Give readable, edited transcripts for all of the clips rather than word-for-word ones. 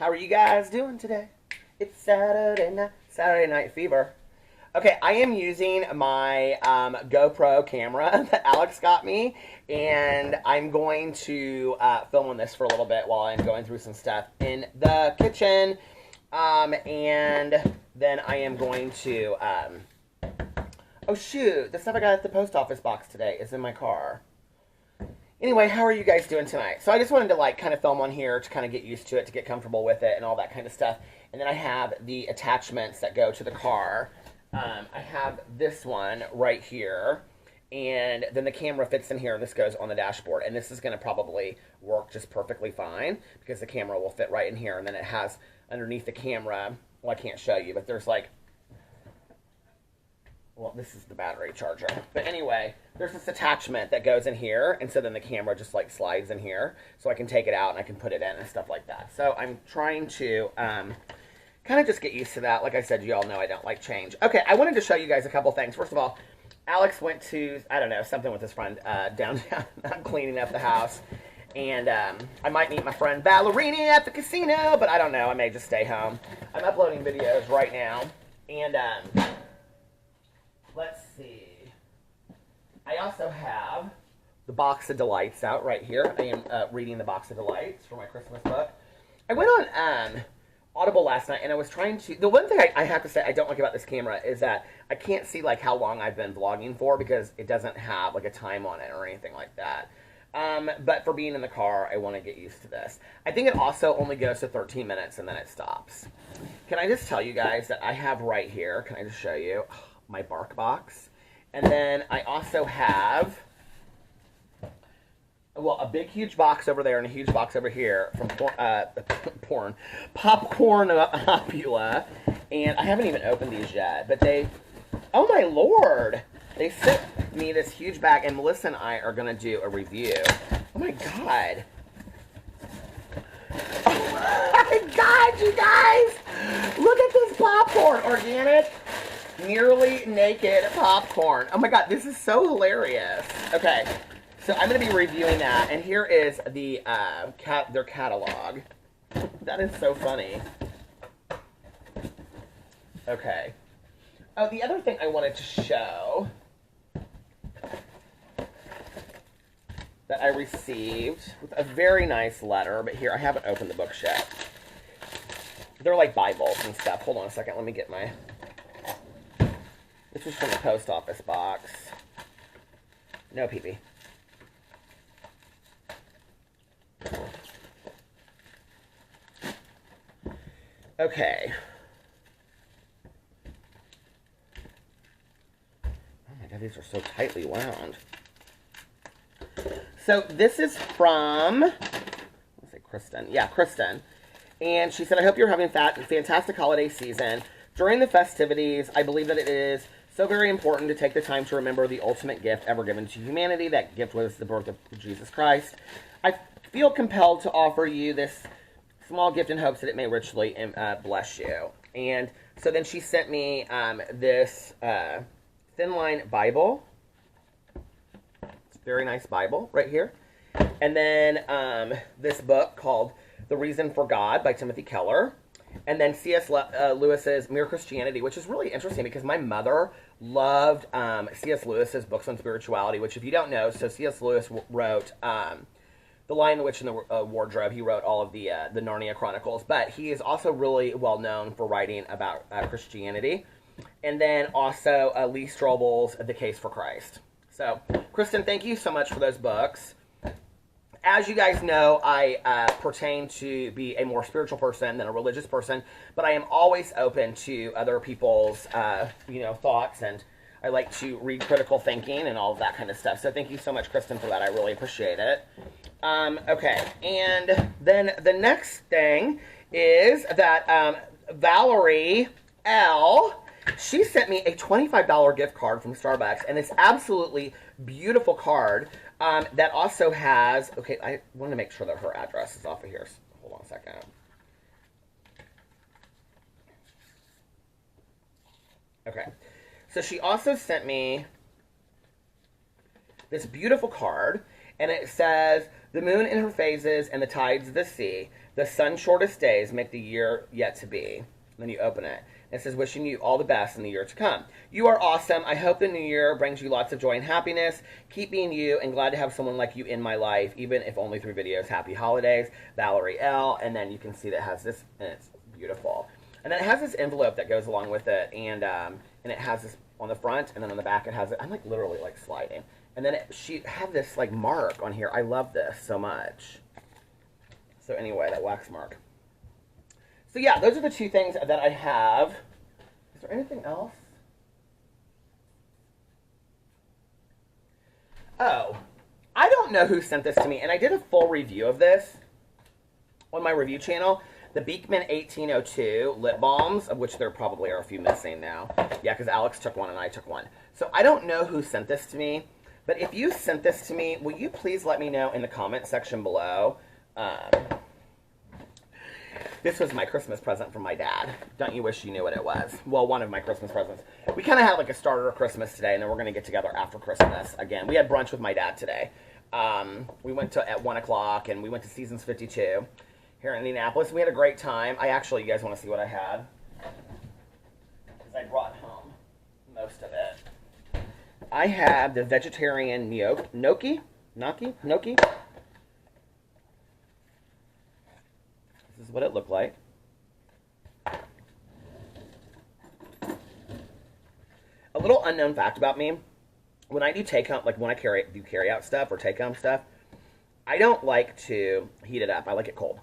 How are you guys doing today? It's Saturday Night Fever. Okay, I am using my GoPro camera that Alex got me, and I'm going to film on this for a little bit while I'm going through some stuff in the kitchen, and then I am going to, oh shoot, the stuff I got at the post office box today is in my car. Anyway, how are you guys doing tonight? So I just wanted to kind of film on here to kind of get used to it, to get comfortable with it and all that kind of stuff. And then I have the attachments that go to the car. I have this one right here, and then the camera fits in here, and this goes on the dashboard. And this is going to probably work just perfectly fine because the camera will fit right in here. And then it has underneath the camera, well, I can't show you, but there's well, this is the battery charger. But anyway, there's this attachment that goes in here, and so then the camera just slides in here, so I can take it out and I can put it in and stuff like that. So I'm trying to kind of just get used to that. Like I said, you all know I don't like change. Okay, I wanted to show you guys a couple things. First of all, Alex went to, I don't know, something with his friend downtown. I'm cleaning up the house. And I might meet my friend Ballerini at the casino, but I don't know. I may just stay home. I'm uploading videos right now. And let's see. I also have the Box of Delights out right here. I am reading the Box of Delights for my Christmas book. I went on Audible last night, and I was trying to... The one thing I have to say I don't like about this camera is that I can't see how long I've been vlogging for because it doesn't have a time on it or anything like that. But for being in the car, I want to get used to this. I think it also only goes to 13 minutes and then it stops. Can I just tell you guys that I have right here, can I just show you, my bark box. And then I also have, well, a big huge box over there and a huge box over here from Popcorn Opula. And I haven't even opened these yet, but they, oh my lord, they sent me this huge bag, and Melissa and I are going to do a review. Oh my god. Oh my god, you guys! Look at this popcorn! Organic, nearly naked popcorn. Oh my god, this is so hilarious. Okay, so I'm going to be reviewing that, and here is the their catalog. That is so funny. Okay. Oh, the other thing I wanted to show that I received with a very nice letter, but here, I haven't opened the books yet. They're like Bibles and stuff. Hold on a second, let me get my... This is from the post office box. No pee-pee. Okay. Oh my god, these are so tightly wound. So this is from, let's say Kristen. Yeah, Kristen. And she said, I hope you're having a fantastic holiday season. During the festivities, I believe that it is so very important to take the time to remember the ultimate gift ever given to humanity. That gift was the birth of Jesus Christ. I feel compelled to offer you this small gift in hopes that it may richly bless you. And so then she sent me this thin line Bible. Very nice Bible right here. And then this book called The Reason for God by Timothy Keller. And then C.S. Lewis's Mere Christianity, which is really interesting because my mother loved C.S. Lewis's books on spirituality, which if you don't know, so C.S. Lewis wrote The Lion, the Witch, and the Wardrobe. He wrote all of the Narnia Chronicles. But he is also really well known for writing about Christianity. And then also Lee Strobel's The Case for Christ. So, Kristen, thank you so much for those books. As you guys know, I pertain to be a more spiritual person than a religious person, but I am always open to other people's, thoughts, and I like to read critical thinking and all of that kind of stuff. So thank you so much, Kristen, for that. I really appreciate it. Okay, and then the next thing is that Valerie L., she sent me a $25 gift card from Starbucks, and this absolutely beautiful card that also has... Okay, I want to make sure that her address is off of here. Hold on a second. Okay, so she also sent me this beautiful card, and it says, the moon in her phases and the tides of the sea, The sun's shortest days make the year yet to be. And then you open it. It says, wishing you all the best in the year to come. You are awesome. I hope the new year brings you lots of joy and happiness. Keep being you, and glad to have someone like you in my life, even if only through videos. Happy holidays, Valerie L. And then you can see that it has this, and it's beautiful. And then it has this envelope that goes along with it, and it has this on the front, and then on the back it has it. I'm like literally like sliding. And then she had this like mark on here. I love this so much. So anyway, that wax mark. So yeah, those are the two things that I have. Is there anything else? Oh, I don't know who sent this to me, and I did a full review of this on my review channel. The Beekman 1802 lip balms, of which there probably are a few missing now. Yeah, because Alex took one and I took one. So I don't know who sent this to me, but if you sent this to me, will you please let me know in the comment section below? This was my Christmas present from my dad. Don't you wish you knew what it was? Well, one of my Christmas presents. We kind of had like a starter of Christmas today, and then we're going to get together after Christmas again. We had brunch with my dad today. We went to at 1 o'clock, and we went to Seasons 52 here in Indianapolis. We had a great time. You guys want to see what I had? Because I brought home most of it. I had the vegetarian gnocchi. This is what it looked like. A little unknown fact about me: when I do take home, like when I do carry out stuff or take home stuff, I don't like to heat it up. I like it cold,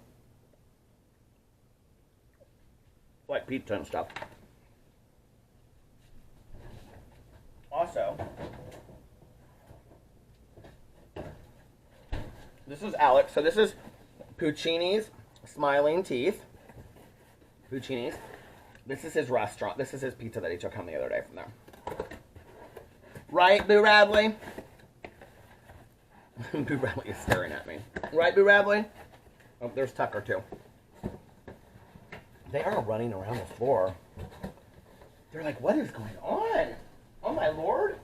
like pizza and stuff. Also, this is Alex. So this is Puccini's Smiling Teeth. Puccini's. This is his restaurant. This is his pizza that he took home the other day from there. Right, Boo Radley? Boo Radley is staring at me. Right, Boo Radley? Oh, there's Tucker, too. They are running around the floor. They're like, what is going on? Oh, my Lord.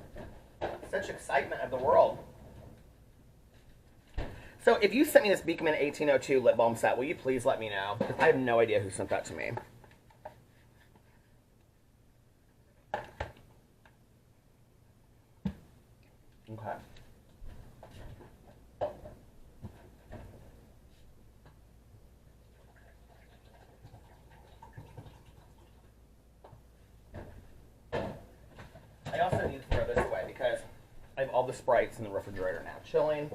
Such excitement of the world. So if you sent me this Beekman 1802 lip balm set, will you please let me know? I have no idea who sent that to me. Okay. I also need to throw this away because I have all the Sprites in the refrigerator now, chilling.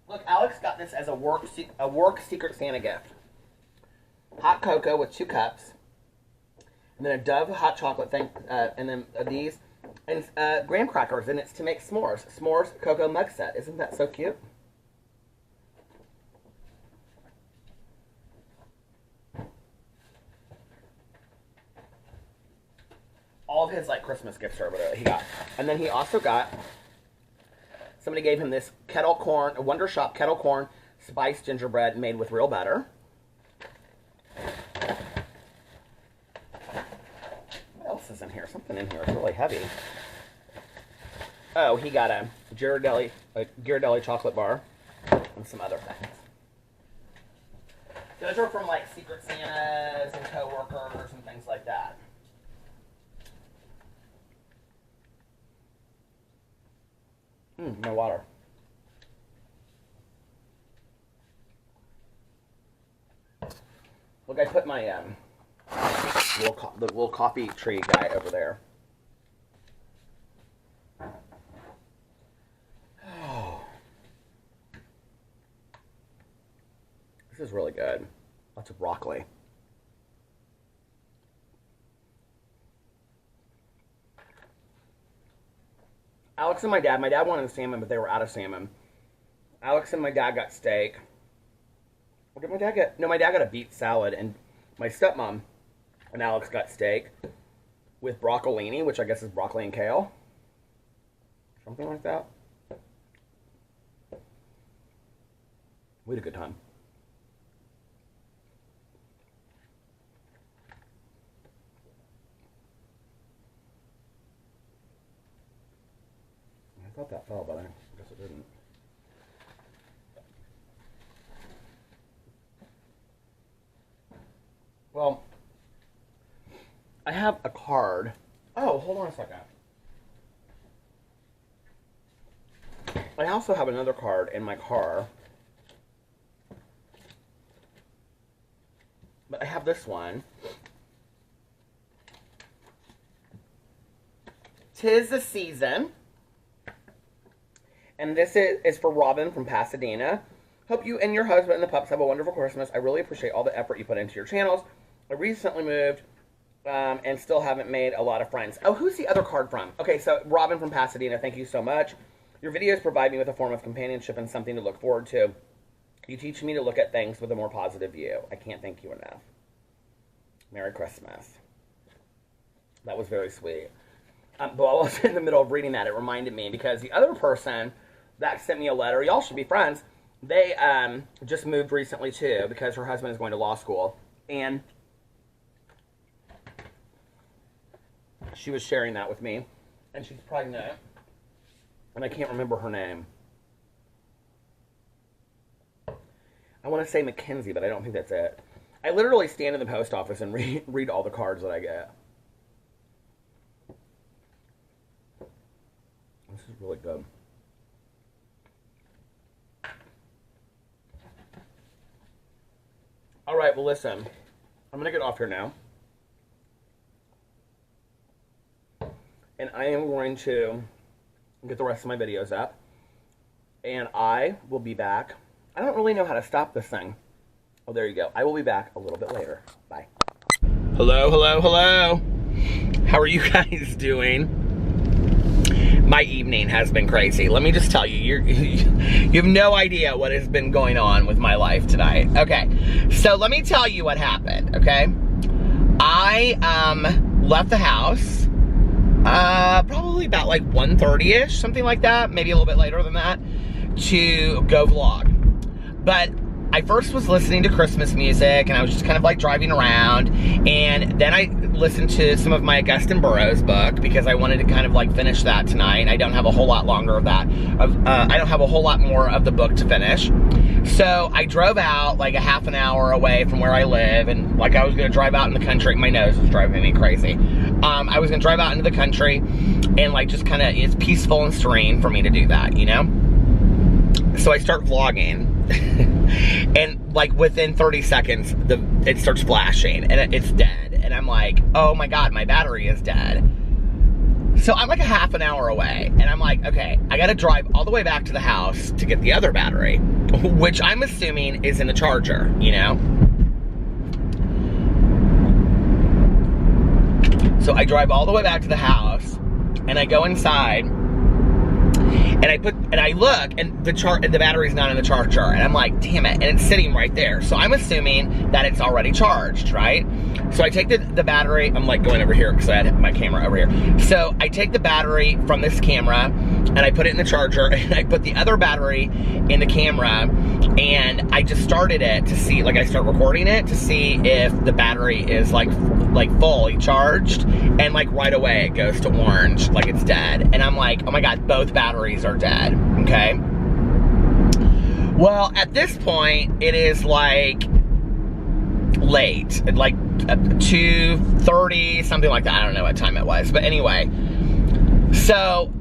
Look, Alex got this as a work Secret Santa gift. Hot cocoa with 2 cups, and then a Dove hot chocolate thing, and then these, and graham crackers, and it's to make s'mores. S'mores cocoa mug set. Isn't that so cute? All of his like Christmas gifts or whatever he got, and then he also got. Somebody gave him this kettle corn, a Wonder Shop kettle corn spiced gingerbread made with real butter. What else is in here? Something in here is really heavy. Oh, he got a Ghirardelli chocolate bar and some other things. Those are from like Secret Santas and coworkers and things like that. No water. Look, I put my the little coffee tree guy over there. Oh, this is really good. Lots of broccoli. Alex and my dad wanted salmon, but they were out of salmon. Alex and my dad got steak. What did my dad get? No, my dad got a beet salad, and my stepmom and Alex got steak with broccolini, which I guess is broccoli and kale. Something like that. We had a good time. I thought that fell, but I guess it didn't. have a card. Oh, hold on a second. I also have another card in my car. But I have this one. 'Tis the Season. And this is for Robin from Pasadena. Hope you and your husband and the pups have a wonderful Christmas. I really appreciate all the effort you put into your channels. I recently moved and still haven't made a lot of friends. Oh, who's the other card from? Okay, so Robin from Pasadena, thank you so much. Your videos provide me with a form of companionship and something to look forward to. You teach me to look at things with a more positive view. I can't thank you enough. Merry Christmas. That was very sweet. But while I was in the middle of reading that, it reminded me, because the other person that sent me a letter, y'all should be friends, they just moved recently too, because her husband is going to law school. And she was sharing that with me. And she's pregnant. And I can't remember her name. I want to say Mackenzie, but I don't think that's it. I literally stand in the post office and read all the cards that I get. This is really good. All right, well, listen. I'm going to get off here now. And I am going to get the rest of my videos up. And I will be back. I don't really know how to stop this thing. Oh, there you go. I will be back a little bit later. Bye. Hello, hello, hello. How are you guys doing? My evening has been crazy. Let me just tell you, you have no idea what has been going on with my life tonight. Okay, so let me tell you what happened, okay? I left the house probably about like 1:30ish, something like that, maybe a little bit later than that, to go vlog. But I first was listening to Christmas music, and I was just kind of like driving around, and then I listened to some of my Augustine Burroughs book, because I wanted to kind of like finish that tonight. I don't have a whole lot longer of that. I don't have a whole lot more of the book to finish. So I drove out like a half an hour away from where I live, and like I was gonna drive out in the country. My nose was driving me crazy. I was gonna drive out into the country, and like just kind of, it's peaceful and serene for me to do that, you know? So I start vlogging. And like within 30 seconds, it starts flashing and it's dead. And I'm like, oh my God, my battery is dead. So I'm like a half an hour away, and I'm like, okay, I gotta drive all the way back to the house to get the other battery, which I'm assuming is in the charger, you know? So I drive all the way back to the house, and I go inside, and I look, and the battery's not in the charger, and I'm like, damn it, and it's sitting right there. So I'm assuming that it's already charged, right? So I take the battery, I'm like going over here because I had my camera over here. So I take the battery from this camera, and I put it in the charger, and I put the other battery in the camera, and I just started it to see, like I start recording it to see if the battery is like fully charged, and like right away it goes to orange, like it's dead. And I'm like, oh my God, both batteries are dead, okay? Well, at this point, it is like late, like 2:30, something like that. I don't know what time it was, but anyway. So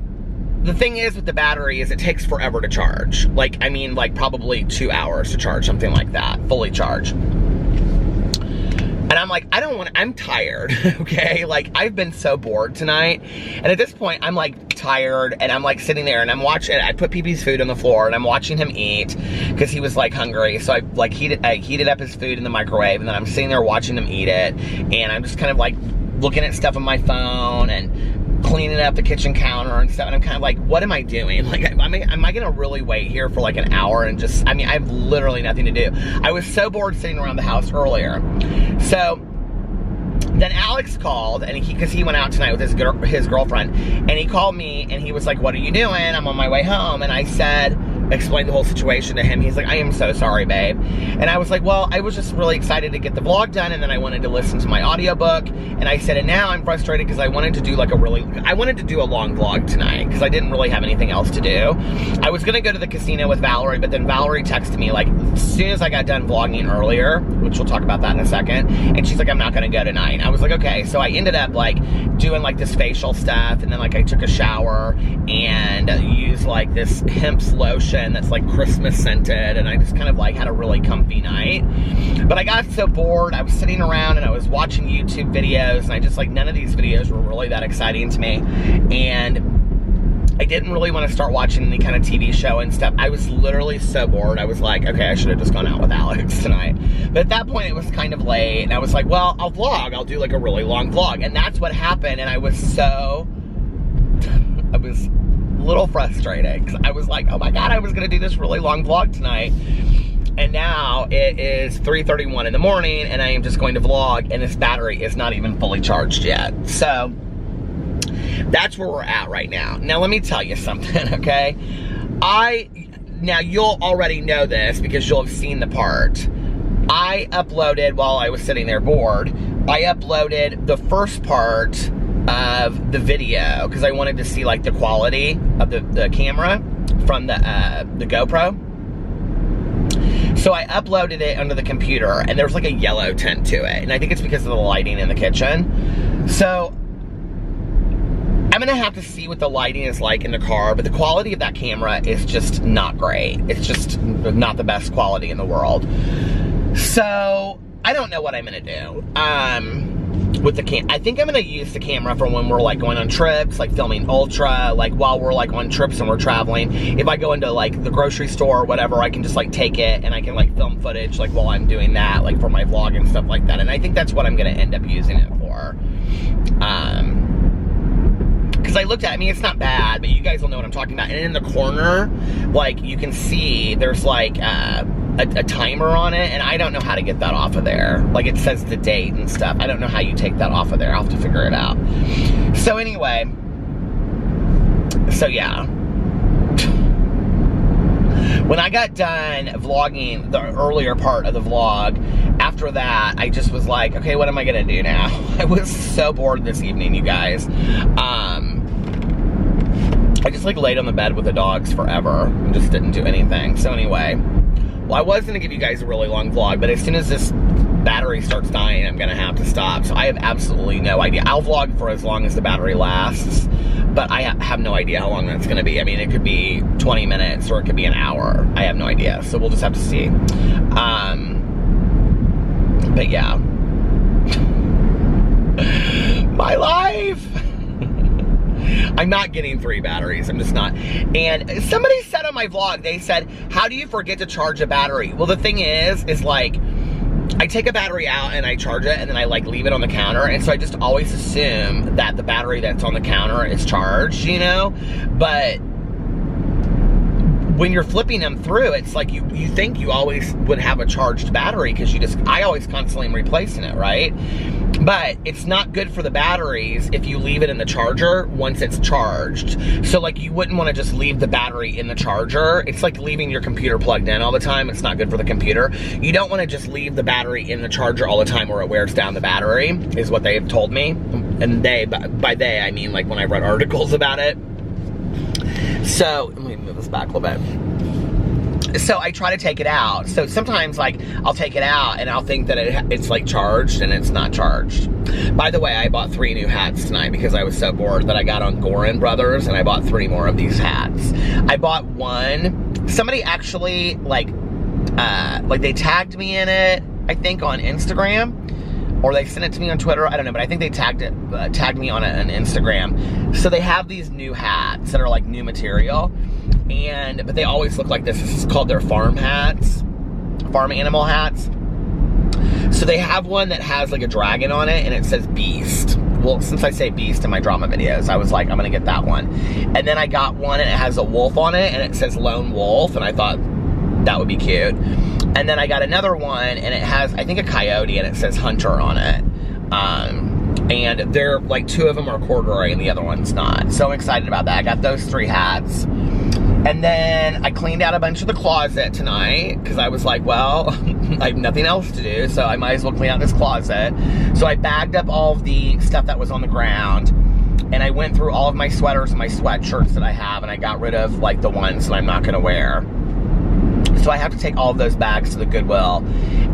the thing is with the battery is it takes forever to charge. Like, I mean, like probably 2 hours to charge, something like that, fully charged. And I'm like, I'm tired, okay? Like, I've been so bored tonight. And at this point, I'm like tired, and I'm like sitting there, and I'm watching, I put PP's food on the floor, and I'm watching him eat, because he was like hungry. So I like heated up his food in the microwave, and then I'm sitting there watching him eat it. And I'm just kind of like looking at stuff on my phone, and cleaning up the kitchen counter and stuff, and I'm kind of like, what am I doing? Like, am I gonna really wait here for like an hour and just, I mean, I have literally nothing to do. I was so bored sitting around the house earlier. So then Alex called, and because he went out tonight with his girlfriend, and he called me, and he was like, what are you doing? I'm on my way home. And I said, explained the whole situation to him. He's like, I am so sorry, babe. And I was like, well, I was just really excited to get the vlog done, and then I wanted to listen to my audiobook. And I said, and now I'm frustrated because I wanted to do like I wanted to do a long vlog tonight because I didn't really have anything else to do. I was gonna go to the casino with Valerie, but then Valerie texted me like as soon as I got done vlogging earlier, which we'll talk about that in a second, and she's like, I'm not gonna go tonight. And I was like, okay. So I ended up like doing like this facial stuff, and then like I took a shower and used like this hemp's lotion that's like Christmas scented, and I just kind of like had a really comfy night. But I got so bored, I was sitting around and I was watching YouTube videos, and I just like, none of these videos were really that exciting to me, and I didn't really want to start watching any kind of TV show and stuff. I was literally so bored. I was like, okay, I should have just gone out with Alex tonight. But at that point, it was kind of late, and I was like, well, I'll vlog. I'll do like a really long vlog. And that's what happened, and I was a little frustrated, because I was like, oh my God, I was going to do this really long vlog tonight. And now it is 3:31 in the morning, and I am just going to vlog, and this battery is not even fully charged yet. So that's where we're at right now. Now, let me tell you something, okay? Now, you'll already know this because you'll have seen the part. I uploaded, while I was sitting there bored, I uploaded the first part of the video because I wanted to see, like, the quality of the camera from the GoPro. So I uploaded it onto the computer, and there was, like, a yellow tint to it. And I think it's because of the lighting in the kitchen. So I'm gonna have to see what the lighting is like in the car, but the quality of that camera is just not great. It's just not the best quality in the world. So I don't know what I'm gonna do with the I think I'm gonna use the camera for when we're like going on trips, like filming ultra, like while we're like on trips and we're traveling. If I go into like the grocery store or whatever, I can just like take it and I can like film footage like while I'm doing that, like for my vlog and stuff like that. And I think that's what I'm gonna end up using it for. Because I looked at it, I mean, it's not bad, but you guys will know what I'm talking about. And in the corner, like, you can see there's, like, a timer on it, and I don't know how to get that off of there. Like, it says the date and stuff. I don't know how you take that off of there. I'll have to figure it out. So, anyway. So, yeah. When I got done vlogging the earlier part of the vlog, after that, I just was like, okay, what am I gonna do now? I was so bored this evening, you guys. I just like laid on the bed with the dogs forever and just didn't do anything. So anyway, well, I was gonna give you guys a really long vlog, but as soon as this battery starts dying, I'm gonna have to stop. So I have absolutely no idea. I'll vlog for as long as the battery lasts, but I have no idea how long that's gonna be. I mean, it could be 20 minutes or it could be an hour. I have no idea. So we'll just have to see. But yeah. My life. I'm not getting 3 batteries. I'm just not. And somebody said on my vlog, they said, how do you forget to charge a battery? Well, the thing is like, I take a battery out and I charge it, and then I like leave it on the counter, and so I just always assume that the battery that's on the counter is charged, you know? But when you're flipping them through, it's like you think you always would have a charged battery because I always constantly am replacing it, right? But it's not good for the batteries if you leave it in the charger once it's charged. So like you wouldn't want to just leave the battery in the charger. It's like leaving your computer plugged in all the time. It's not good for the computer. You don't want to just leave the battery in the charger all the time or it wears down the battery, is what they've told me. And by they, I mean like when I read articles about it. So, let me move this back a little bit. So I try to take it out. So sometimes like I'll take it out and I'll think that it's like charged and it's not charged. By the way, I bought 3 new hats tonight because I was so bored that I got on Gorin Brothers and I bought 3 more of these hats. I bought one. Somebody actually like they tagged me in it, I think on Instagram. Or they sent it to me on Twitter, I don't know, but I think they tagged me on it on Instagram. So they have these new hats that are like new material, but they always look like this. This is called their farm hats, farm animal hats. So they have one that has like a dragon on it and it says Beast. Well, since I say Beast in my drama videos, I was like, I'm gonna get that one. And then I got one and it has a wolf on it and it says Lone Wolf, and I thought that would be cute. And then I got another one, and it has, I think, a coyote, and it says Hunter on it. And they're, like, 2 of them are corduroy, and the other one's not. So I'm excited about that. I got those 3 hats. And then I cleaned out a bunch of the closet tonight because I was like, well, I have nothing else to do, so I might as well clean out this closet. So I bagged up all of the stuff that was on the ground, and I went through all of my sweaters and my sweatshirts that I have, and I got rid of like the ones that I'm not going to wear. So I have to take all of those bags to the Goodwill,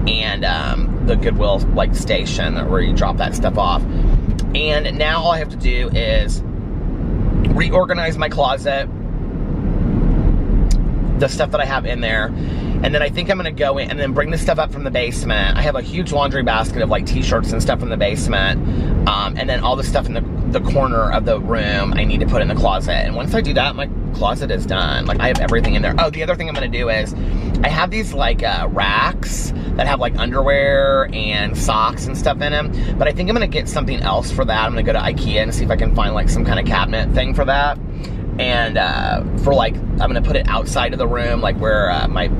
and the Goodwill like station where you drop that stuff off. And now all I have to do is reorganize my closet, the stuff that I have in there, and then I think I'm gonna go in and then bring the stuff up from the basement. I have a huge laundry basket of like t-shirts and stuff from the basement, and then all the stuff in the corner of the room I need to put in the closet. And once I do that, my closet is done. Like, I have everything in there. Oh, the other thing I'm gonna do is I have these like racks that have like underwear and socks and stuff in them, but I think I'm gonna get something else for that. I'm gonna go to IKEA and see if I can find like some kind of cabinet thing for that. And for like, I'm gonna put it outside of the room, like where my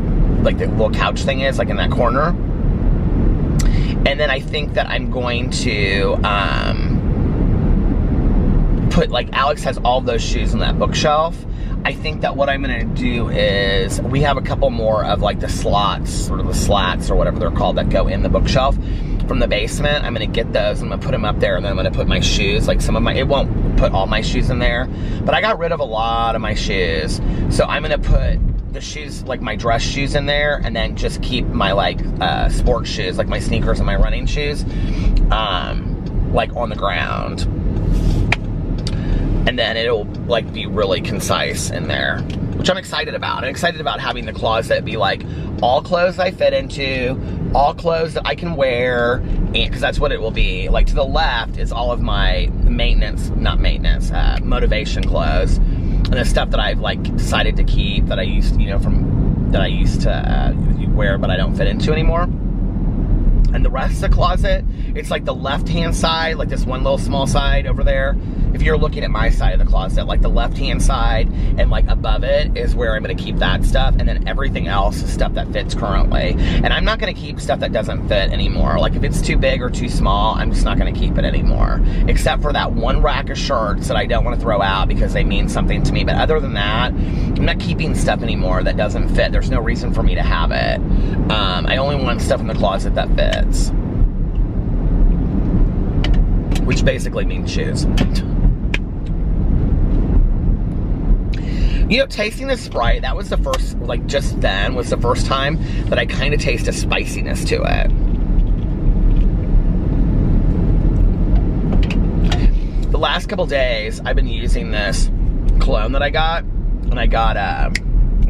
like the little couch thing is, like in that corner. And then I think that I'm going to put, like, Alex has all those shoes on that bookshelf. I think that what I'm gonna do is, we have a couple more of like the slots, or the slats, or whatever they're called, that go in the bookshelf from the basement. I'm gonna get those, I'm gonna put them up there, and then I'm gonna put my shoes, like some of my, it won't put all my shoes in there, but I got rid of a lot of my shoes. So I'm gonna put the shoes, like my dress shoes in there, and then just keep my like sports shoes, like my sneakers and my running shoes, like on the ground. And then it'll like be really concise in there, which I'm excited about. I'm excited about having the closet be like all clothes I fit into, all clothes that I can wear, and because that's what it will be. Like, to the left is all of my motivation clothes, and the stuff that I've like decided to keep, that I used, you know, that I used to wear but I don't fit into anymore. And the rest of the closet, it's like the left-hand side, like this one little small side over there. If you're looking at my side of the closet, like the left-hand side and like above it is where I'm gonna keep that stuff, and then everything else is stuff that fits currently. And I'm not gonna keep stuff that doesn't fit anymore. Like, if it's too big or too small, I'm just not gonna keep it anymore. Except for that one rack of shirts that I don't wanna throw out because they mean something to me. But other than that, I'm not keeping stuff anymore that doesn't fit. There's no reason for me to have it. I only want stuff in the closet that fits. Which basically means shoes. You know, tasting the Sprite, that was the first, like, just then was the first time that I kind of taste a spiciness to it. The last couple days, I've been using this cologne that I got, and I got, I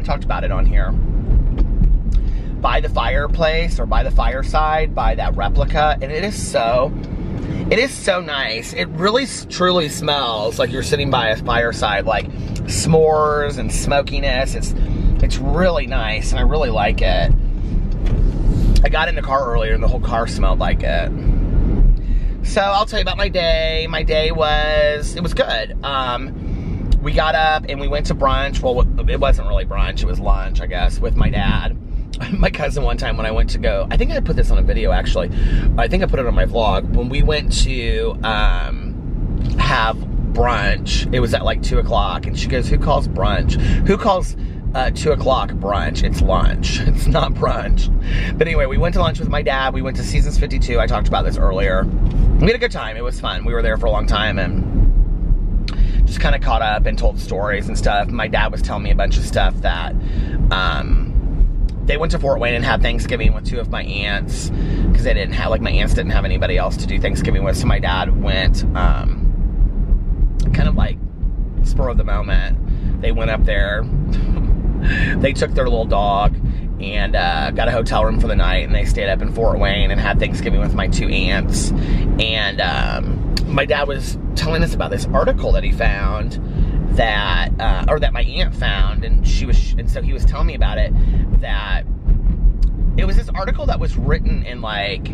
talked about it on here, By the Fireplace, or By the Fireside, by that replica, and it is so nice. It really truly smells like you're sitting by a fireside, like s'mores and smokiness. It's really nice, and I really like it. I got in the car earlier, and the whole car smelled like it. So I'll tell you about my day. My day was good. We got up and we went to brunch. Well, it wasn't really brunch, it was lunch, I guess, with my dad. My cousin, one time when I went to go, I think I put this on a video actually, I think I put it on my vlog, when we went to have brunch, it was at like 2 o'clock, and she goes, who calls brunch? Who calls 2 o'clock brunch? It's lunch, it's not brunch. But anyway, we went to lunch with my dad, we went to Seasons 52, I talked about this earlier. We had a good time, it was fun, we were there for a long time, and just kind of caught up and told stories and stuff. My dad was telling me a bunch of stuff that, they went to Fort Wayne and had Thanksgiving with 2 of my aunts, because they didn't have, like, my aunts didn't have anybody else to do Thanksgiving with, so my dad went, kind of like, spur of the moment. They went up there, they took their little dog, and got a hotel room for the night, and they stayed up in Fort Wayne and had Thanksgiving with my 2 aunts. And my dad was telling us about this article that he found, that, or that my aunt found, and so he was telling me about it, that it was this article that was written in, like,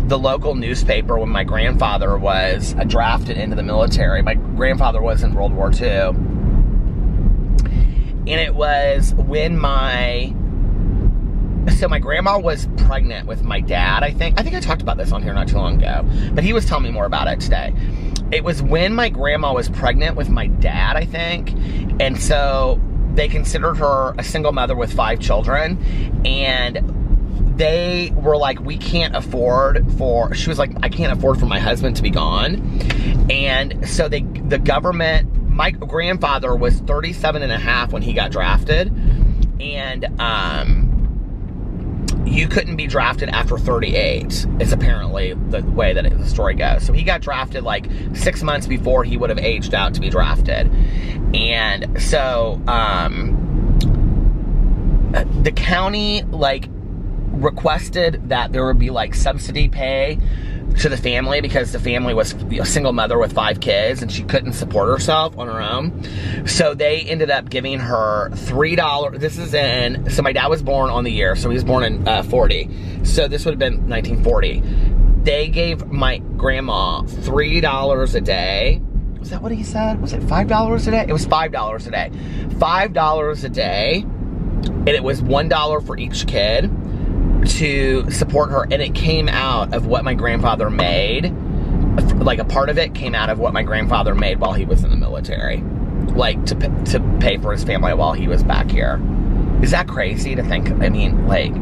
the local newspaper when my grandfather was drafted into the military. My grandfather was in World War II. And it was when my grandma was pregnant with my dad, I think I talked about this on here not too long ago, but he was telling me more about it today. It was when my grandma was pregnant with my dad, I think, and so they considered her a single mother with 5 children, and they were like, we can't afford for, she was like, I can't afford for my husband to be gone. And so the government, my grandfather was 37 and a half when he got drafted, and you couldn't be drafted after 38 is apparently the way that the story goes. So he got drafted like 6 months before he would have aged out to be drafted. And so the county like requested that there would be like subsidy pay to the family because the family was a single mother with 5 kids and she couldn't support herself on her own. So they ended up giving her $3. This is in, so my dad was born on the year, so he was born in 40. So this would have been 1940. They gave my grandma $3 a day. Was that what he said? Was it $5 a day? It was $5 a day. $5 a day. And it was $1 for each kid to support her, and it came out of what my grandfather made. Like a part of it came out of what my grandfather made while he was in the military, like to pay for his family while he was back here. Is that crazy to think? I mean, like,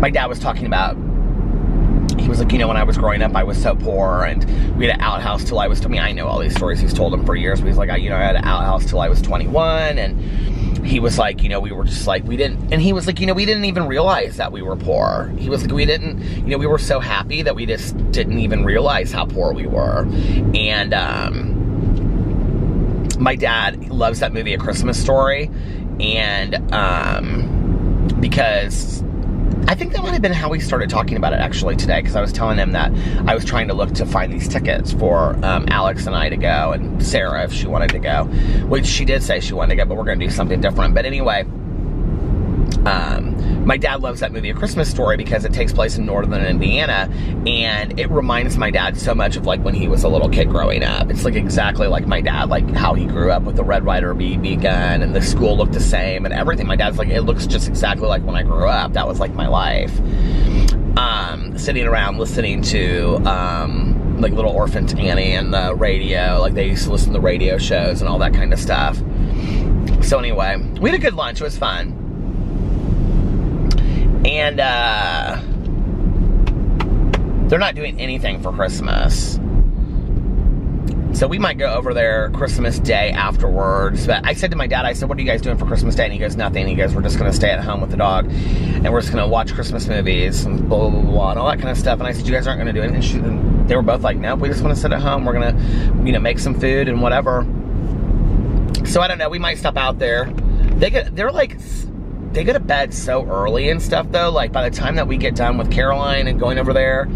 my dad was talking about, he was like, you know, when I was growing up, I was so poor, and we had an outhouse till I was, I mean, I know all these stories, he's told them for years, but he's like, I had an outhouse till I was 21, and he was like, you know, we were just like, we didn't, and he was like, you know, we didn't even realize that we were poor. He was like, we didn't, you know, we were so happy that we just didn't even realize how poor we were. And my dad loves that movie, A Christmas Story, and because I think that might have been how we started talking about it actually today, because I was telling him that I was trying to look to find these tickets for Alex and I to go, and Sarah if she wanted to go, which she did say she wanted to go, but we're going to do something different. But anyway, my dad loves that movie, A Christmas Story, because it takes place in northern Indiana, and it reminds my dad so much of like when he was a little kid growing up. It's like exactly like my dad, like how he grew up with the Red Ryder BB gun, and the school looked the same and everything. My dad's like, it looks just exactly like when I grew up. That was like my life. Sitting around listening to like Little Orphan Annie and the radio, like they used to listen to radio shows and all that kind of stuff. So anyway, we had a good lunch. It was fun. And they're not doing anything for Christmas. So we might go over there Christmas Day afterwards. But I said to my dad, I said, what are you guys doing for Christmas Day? And he goes, nothing. He goes, we're just going to stay at home with the dog, and we're just going to watch Christmas movies and blah, blah, blah, and all that kind of stuff. And I said, you guys aren't going to do anything? And they were both like, nope, we just want to sit at home. We're going to, you know, make some food and whatever. So I don't know. We might stop out there. They go to bed so early and stuff, though. Like, by the time that we get done with Caroline and going over there.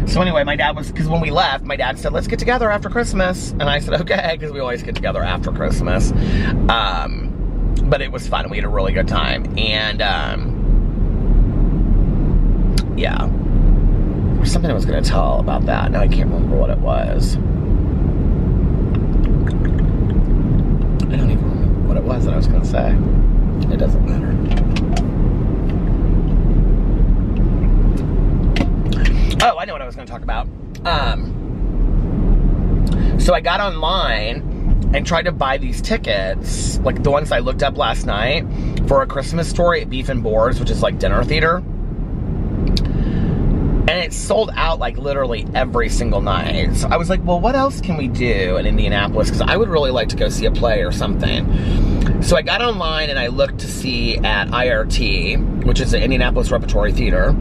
So anyway, my dad was, because when we left, my dad said, let's get together after Christmas. And I said, okay, because we always get together after Christmas. But it was fun. We had a really good time. And, yeah. There's something I was going to tell about that. Now I can't remember what it was. I don't even remember what it was that I was going to say. It doesn't matter. Oh, I know what I was going to talk about. So I got online and tried to buy these tickets, like the ones I looked up last night, for A Christmas Story at Beef and Boards, which is like dinner theater. And it's sold out like literally every single night. So I was like, well, what else can we do in Indianapolis? Because I would really like to go see a play or something. So I got online and I looked to see at IRT, which is the Indianapolis Repertory Theater.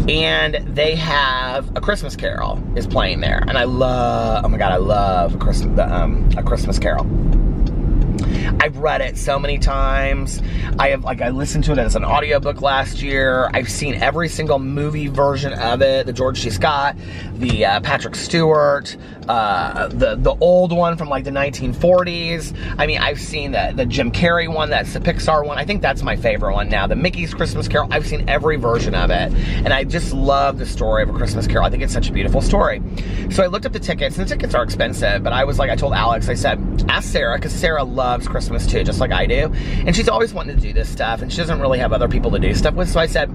And they have A Christmas Carol is playing there. And I love, oh my God, I love A Christmas Carol. I've read it so many times. I listened to it as an audiobook last year. I've seen every single movie version of it. The George C. Scott, the Patrick Stewart, the old one from like the 1940s. I mean, I've seen the Jim Carrey one. That's the Pixar one. I think that's my favorite one now. The Mickey's Christmas Carol. I've seen every version of it. And I just love the story of A Christmas Carol. I think it's such a beautiful story. So I looked up the tickets, and the tickets are expensive. But I was like, I told Alex, I said, ask Sarah, because Sarah loves Christmas too, just like I do. And she's always wanting to do this stuff, and she doesn't really have other people to do stuff with. So I said,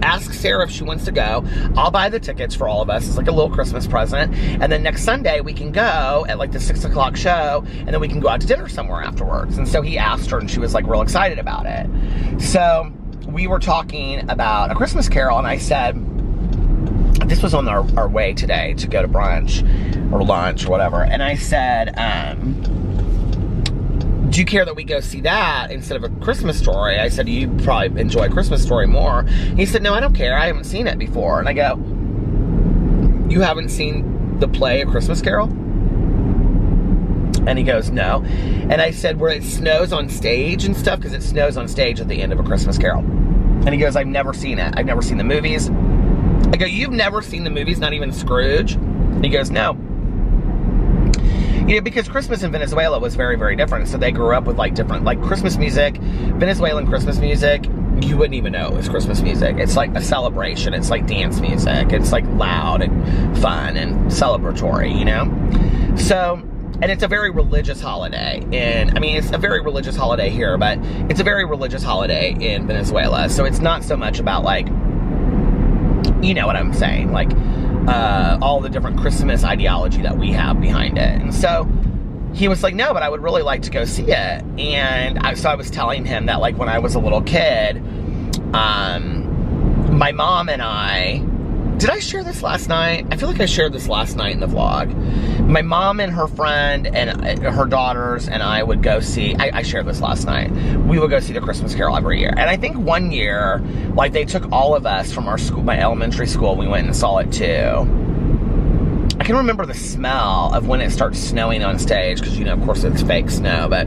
ask Sarah if she wants to go. I'll buy the tickets for all of us. It's like a little Christmas present. And then next Sunday we can go at like the 6 o'clock show, and then we can go out to dinner somewhere afterwards. And so he asked her, and she was like real excited about it. So we were talking about A Christmas Carol, and I said, this was on our way today to go to brunch or lunch or whatever. And I said, do you care that we go see that instead of A Christmas Story? I said, you probably enjoy A Christmas Story more. He said, no, I don't care. I haven't seen it before. And I go, you haven't seen the play A Christmas Carol? And he goes, no. And I said, where it snows on stage and stuff, because it snows on stage at the end of A Christmas Carol. And he goes, I've never seen it. I've never seen the movies. I go, you've never seen the movies, not even Scrooge? And he goes, no. You know, because Christmas in Venezuela was very, very different. So they grew up with like different, like Christmas music, Venezuelan Christmas music, you wouldn't even know it was Christmas music. It's like a celebration. It's like dance music. It's like loud and fun and celebratory, you know? So, and it's a very religious holiday. And I mean, it's a very religious holiday here, but it's a very religious holiday in Venezuela. So it's not so much about like, you know what I'm saying? Like, all the different Christmas ideology that we have behind it. And so he was like, no, but I would really like to go see it. And so I was telling him that, like, when I was a little kid, my mom and I, did I share this last night? I feel like I shared this last night in the vlog. My mom and her friend and her daughters and I would go see, I shared this last night. We would go see The Christmas Carol every year. And I think one year, like, they took all of us from our school, my elementary school, we went and saw it too. I can remember the smell of when it starts snowing on stage, because, you know, of course it's fake snow, but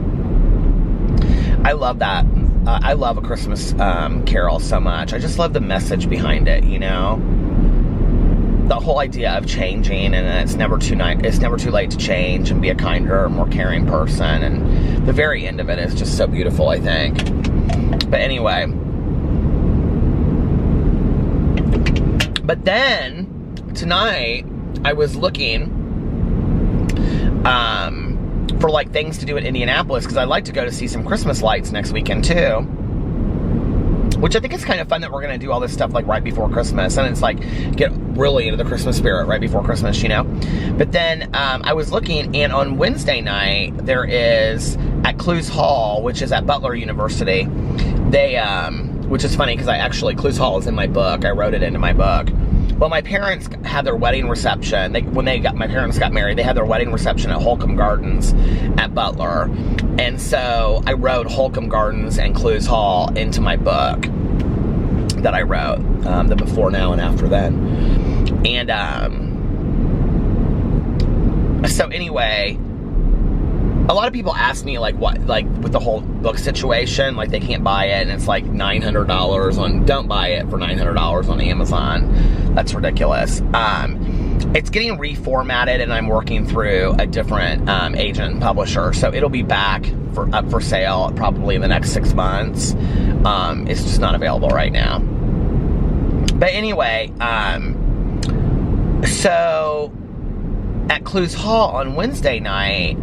I love that. I love A Christmas Carol so much. I just love the message behind it, you know? The whole idea of changing, and it's never too late to change and be a kinder, more caring person, and the very end of it is just so beautiful, I think. But anyway, but then tonight I was looking for like things to do in Indianapolis, because I'd like to go to see some Christmas lights next weekend too. Which I think is kind of fun that we're going to do all this stuff like right before Christmas. And it's like, get really into the Christmas spirit right before Christmas, you know? But then I was looking, and on Wednesday night, there is at Clues Hall, which is at Butler University. They, which is funny because Clues Hall is in my book. I wrote it into my book. Well, my parents had their wedding reception. My parents got married, they had their wedding reception at Holcomb Gardens at Butler. And so I wrote Holcomb Gardens and Clues Hall into my book that I wrote, the before, now, and after then. And so anyway, a lot of people ask me, like, what, like, with the whole book situation, like, they can't buy it, and it's like $900 on, don't buy it for $900 on Amazon. That's ridiculous. It's getting reformatted, and I'm working through a different agent and publisher, so it'll be back up for sale probably in the next 6 months. It's just not available right now. But anyway, so at Clues Hall on Wednesday night,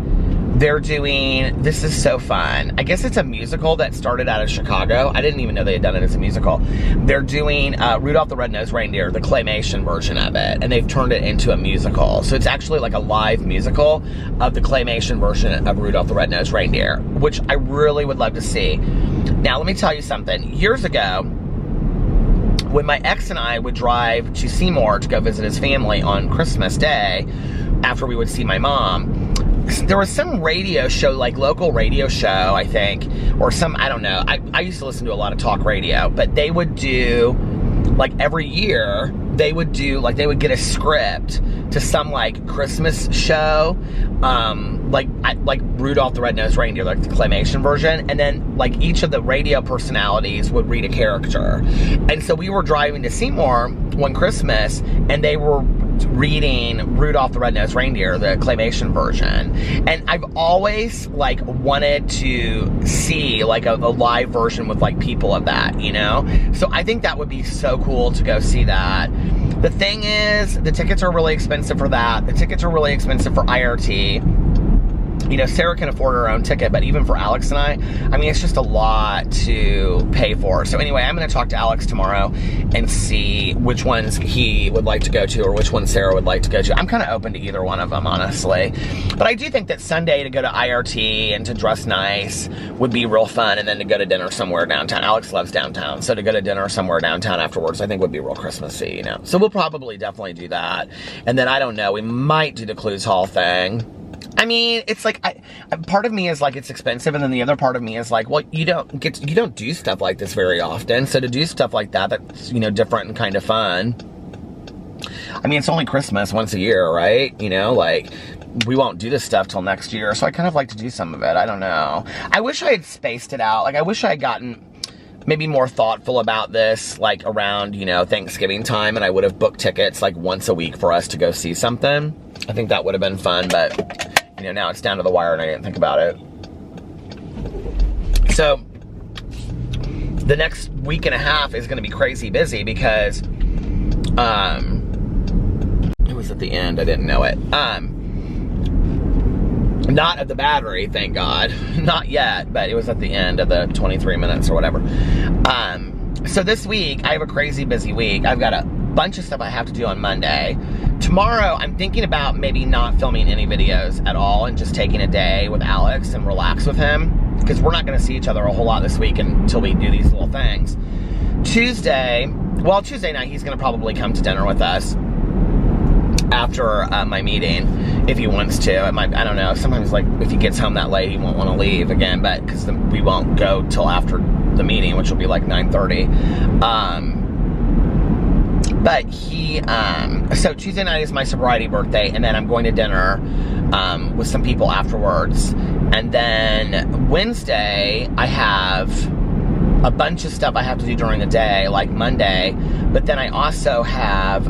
they're doing, this is so fun. I guess it's a musical that started out of Chicago. I didn't even know they had done it as a musical. They're doing Rudolph the Red-Nosed Reindeer, the claymation version of it, and they've turned it into a musical. So it's actually like a live musical of the claymation version of Rudolph the Red-Nosed Reindeer, which I really would love to see. Now, let me tell you something. Years ago, when my ex and I would drive to Seymour to go visit his family on Christmas Day, after we would see my mom, there was some radio show, like local radio show, I think, or some, I don't know. I used to listen to a lot of talk radio, but they would do, like, every year, they would do, like, they would get a script to some, like, Christmas show, like Rudolph the Red-Nosed Reindeer, like the claymation version, and then, like, each of the radio personalities would read a character. And so we were driving to Seymour one Christmas, and they were reading Rudolph the Red-Nosed Reindeer, the claymation version. And I've always, like, wanted to see, like, a live version with, like, people of that, you know? So I think that would be so cool to go see that. The thing is, the tickets are really expensive for that. The tickets are really expensive for IRT. you know, Sarah can afford her own ticket, but even for Alex and I mean, it's just a lot to pay for. So anyway, I'm going to talk to Alex tomorrow and see which ones he would like to go to or which one Sarah would like to go to. I'm kind of open to either one of them, honestly. But I do think that Sunday to go to IRT and to dress nice would be real fun, and then to go to dinner somewhere downtown. Alex loves downtown, so to go to dinner somewhere downtown afterwards I think would be real Christmassy, you know. So we'll probably definitely do that. And then I don't know, we might do the Clues Hall thing. I mean, it's like, part of me is like, it's expensive, and then the other part of me is like, well, you don't do stuff like this very often, so to do stuff like that, that's, you know, different and kind of fun. I mean, it's only Christmas once a year, right? You know, like, we won't do this stuff till next year, so I kind of like to do some of it. I don't know. I wish I had spaced it out. Like, I wish I had gotten maybe more thoughtful about this, like, around, you know, Thanksgiving time, and I would have booked tickets, like, once a week for us to go see something. I think that would have been fun, but, you know, now it's down to the wire and I didn't think about it. So, the next week and a half is going to be crazy busy because, it was at the end, I didn't know it. Not at the battery, thank God. Not yet, but it was at the end of the 23 minutes or whatever. So this week, I have a crazy busy week. I've got a bunch of stuff I have to do on Monday. Tomorrow, I'm thinking about maybe not filming any videos at all and just taking a day with Alex and relax with him, because we're not going to see each other a whole lot this week until we do these little things. Tuesday night, he's going to probably come to dinner with us after my meeting, if he wants to. I don't know, sometimes, like, if he gets home that late, he won't want to leave again, but because we won't go till after the meeting, which will be like 9:30. But he, so Tuesday night is my sobriety birthday, and then I'm going to dinner with some people afterwards. And then Wednesday, I have a bunch of stuff I have to do during the day, like Monday. But then I also have,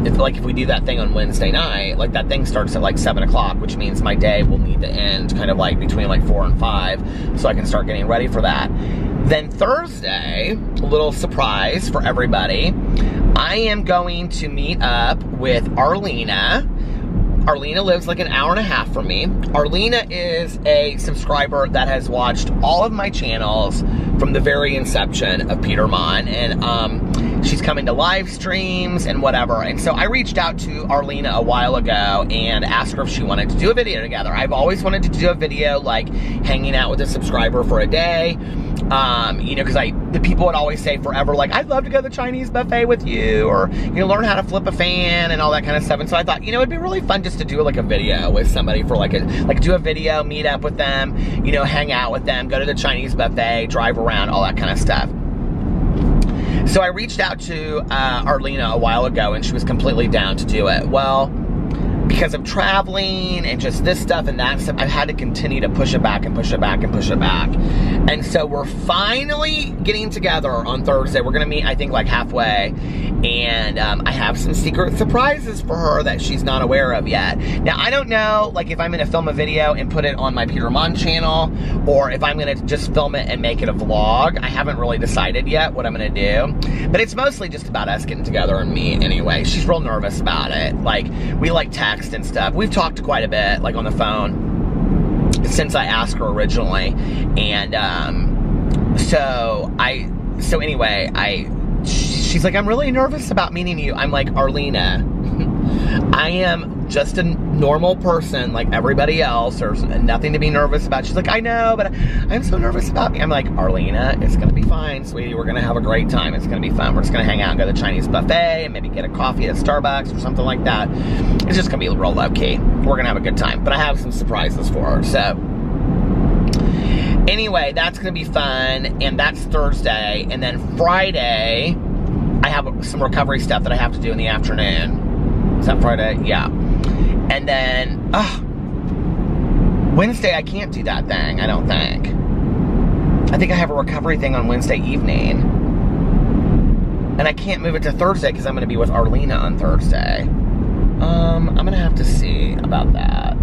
if we do that thing on Wednesday night, like, that thing starts at like 7 o'clock, which means my day will need to end kind of like between like 4 and 5, so I can start getting ready for that. Then Thursday, a little surprise for everybody, I am going to meet up with Arlena. Arlena lives like an hour and a half from me. Arlena is a subscriber that has watched all of my channels from the very inception of Peter Monn, and she's coming to live streams and whatever. And so I reached out to Arlena a while ago and asked her if she wanted to do a video together. I've always wanted to do a video, like, hanging out with a subscriber for a day. You know, because the people would always say forever, like, I'd love to go to the Chinese buffet with you, or, you know, learn how to flip a fan and all that kind of stuff. And so I thought, you know, it'd be really fun just to do like a video with somebody for do a video, meet up with them, you know, hang out with them, go to the Chinese buffet, drive around, all that kind of stuff. So I reached out to Arlena a while ago, and she was completely down to do it. Well, because of traveling and just this stuff and that stuff, I've had to continue to push it back and push it back and push it back. And so we're finally getting together on Thursday. We're going to meet, I think, like halfway. And I have some secret surprises for her that she's not aware of yet. Now, I don't know, like, if I'm going to film a video and put it on my Peter Monn channel, or if I'm going to just film it and make it a vlog. I haven't really decided yet what I'm going to do. But it's mostly just about us getting together and me anyway. She's real nervous about it. Like, we like text and stuff. We've talked quite a bit, like, on the phone since I asked her originally. And so anyway, she's like, I'm really nervous about meeting you. I'm like, Arlena, I am just a normal person like everybody else. There's nothing to be nervous about. She's like, I know, but I'm so nervous about me. I'm like, Arlena, it's gonna be fine, sweetie. We're gonna have a great time. It's gonna be fun. We're just gonna hang out and go to the Chinese buffet and maybe get a coffee at Starbucks or something like that. It's just gonna be real low key. We're gonna have a good time. But I have some surprises for her. So anyway, that's gonna be fun, and that's Thursday. And then Friday, I have some recovery stuff that I have to do in the afternoon. Is that Friday? Yeah. And then, Wednesday, I can't do that thing, I don't think. I think I have a recovery thing on Wednesday evening. And I can't move it to Thursday because I'm going to be with Arlena on Thursday. I'm going to have to see about that.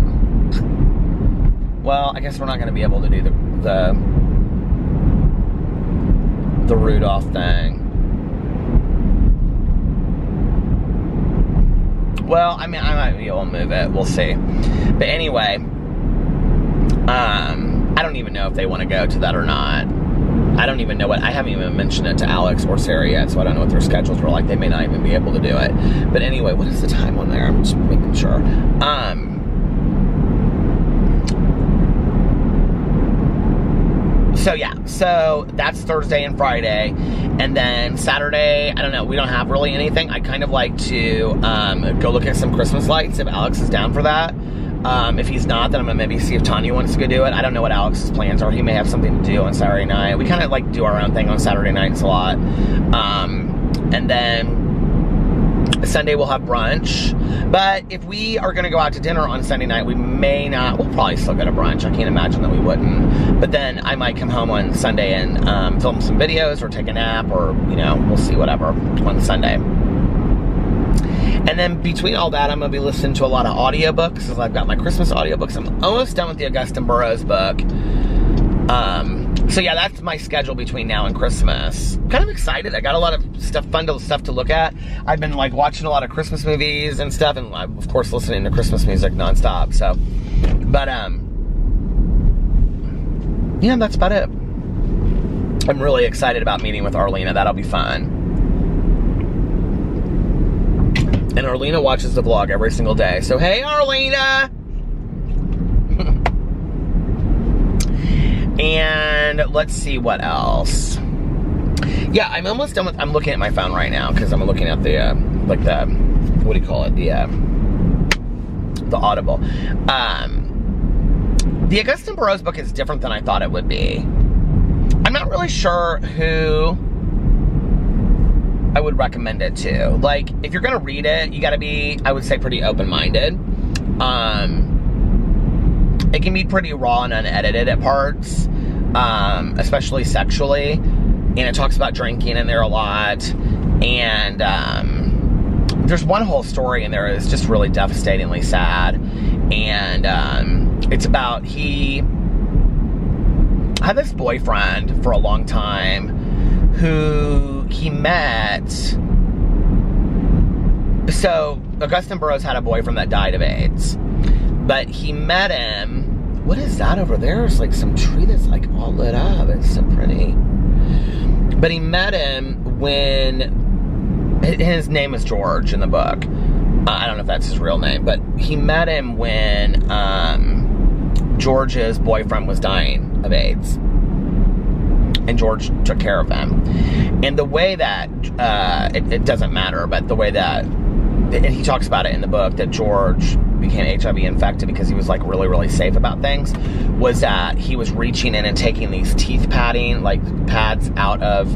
Well, I guess we're not going to be able to do the Rudolph thing. Well, I mean, I might be able to move it. We'll see. But anyway, I don't even know if they want to go to that or not. I don't even know I haven't even mentioned it to Alex or Sarah yet, so I don't know what their schedules were like. They may not even be able to do it. But anyway, what is the time on there? I'm just making sure. So yeah, so that's Thursday and Friday. And then Saturday, I don't know, we don't have really anything. I kind of like to go look at some Christmas lights if Alex is down for that. If he's not, then I'm gonna maybe see if Tanya wants to go do it. I don't know what Alex's plans are. He may have something to do on Saturday night. We kind of like do our own thing on Saturday nights a lot. And then Sunday we'll have brunch. But if we are gonna go out to dinner on Sunday night, we may not. We'll probably still go to brunch. I can't imagine that we wouldn't. But then I might come home on Sunday and film some videos or take a nap, or we'll see, whatever, on Sunday. And then between all that, I'm going to be listening to a lot of audiobooks, because I've got my Christmas audiobooks. I'm almost done with the Augustin Burroughs book. So yeah, that's my schedule between now and Christmas. I'm kind of excited. I got a lot of fun stuff to look at. I've been like watching a lot of Christmas movies and stuff, and I'm, of course, listening to Christmas music nonstop. So, but yeah, that's about it. I'm really excited about meeting with Arlena. That'll be fun. And Arlena watches the vlog every single day. So, hey, Arlena! And let's see what else. Yeah, I'm almost done with... I'm looking at my phone right now, because I'm looking at the, what do you call it? The Audible. The Augustin Burroughs book is different than I thought it would be. I'm not really sure who I would recommend it to. Like, if you're gonna read it, you gotta be, I would say, pretty open-minded. It can be pretty raw and unedited at parts, especially sexually, and it talks about drinking in there a lot, and there's one whole story in there that's just really devastatingly sad, and it's about, he had this boyfriend for a long time who he met. So Augustin Burroughs had a boyfriend that died of AIDS, but he met him. What is that over there? It's like some tree that's like all lit up. It's so pretty. But he met him when, his name is George in the book. I don't know if that's his real name, but he met him when George's boyfriend was dying of AIDS. And George took care of him. And the way that, it doesn't matter, but the way that, and he talks about it in the book, that George became HIV infected because he was like really, really safe about things, was that he was reaching in and taking these teeth pads out of